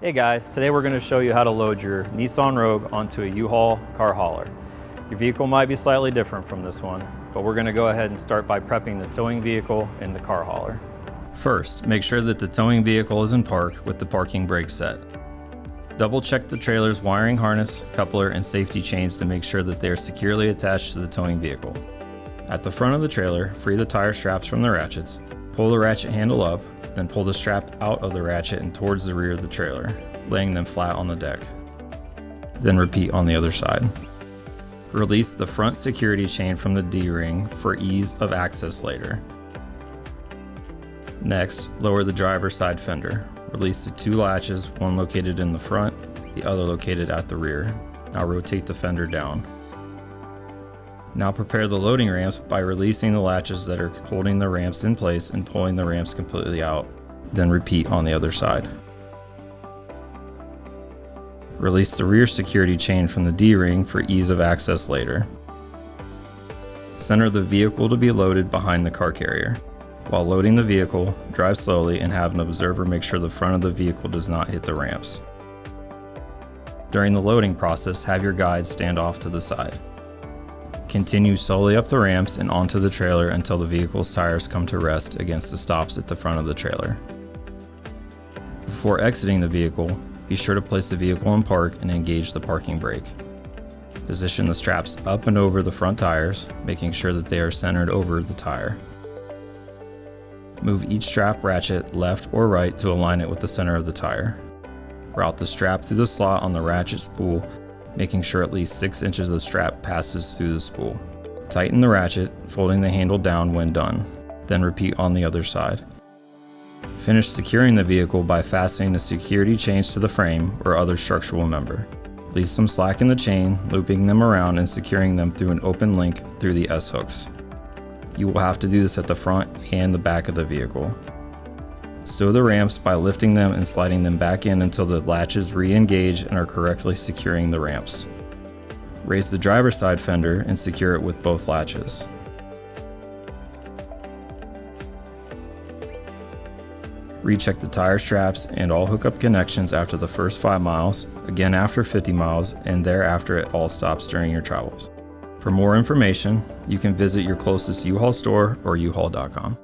Hey guys, today we're going to show you how to load your Nissan Rogue onto a U-Haul car hauler. Your vehicle might be slightly different from this one, but we're going to go ahead and start by prepping the towing vehicle and the car hauler. First, make sure that the towing vehicle is in park with the parking brake set. Double check the trailer's wiring harness, coupler, and safety chains to make sure that they are securely attached to the towing vehicle. At the front of the trailer, free the tire straps from the ratchets, pull the ratchet handle up, then pull the strap out of the ratchet and towards the rear of the trailer, laying them flat on the deck. Then repeat on the other side. Release the front security chain from the D-ring for ease of access later. Next, lower the driver's side fender. Release the two latches, one located in the front, the other located at the rear. Now rotate the fender down. Now prepare the loading ramps by releasing the latches that are holding the ramps in place and pulling the ramps completely out. Then repeat on the other side. Release the rear security chain from the D-ring for ease of access later. Center the vehicle to be loaded behind the car carrier. While loading the vehicle, drive slowly and have an observer make sure the front of the vehicle does not hit the ramps. During the loading process, have your guide stand off to the side. Continue slowly up the ramps and onto the trailer until the vehicle's tires come to rest against the stops at the front of the trailer. Before exiting the vehicle, be sure to place the vehicle in park and engage the parking brake. Position the straps up and over the front tires, making sure that they are centered over the tire. Move each strap ratchet left or right to align it with the center of the tire. Route the strap through the slot on the ratchet spool, making sure at least 6 inches of the strap passes through the spool. Tighten the ratchet, folding the handle down when done. Then repeat on the other side. Finish securing the vehicle by fastening the security chains to the frame or other structural member. Leave some slack in the chain, looping them around and securing them through an open link through the S-hooks. You will have to do this at the front and the back of the vehicle. Stow the ramps by lifting them and sliding them back in until the latches re-engage and are correctly securing the ramps. Raise the driver's side fender and secure it with both latches. Recheck the tire straps and all hookup connections after the first 5 miles, again after 50 miles, and thereafter at all stops during your travels. For more information, you can visit your closest U-Haul store or uhaul.com.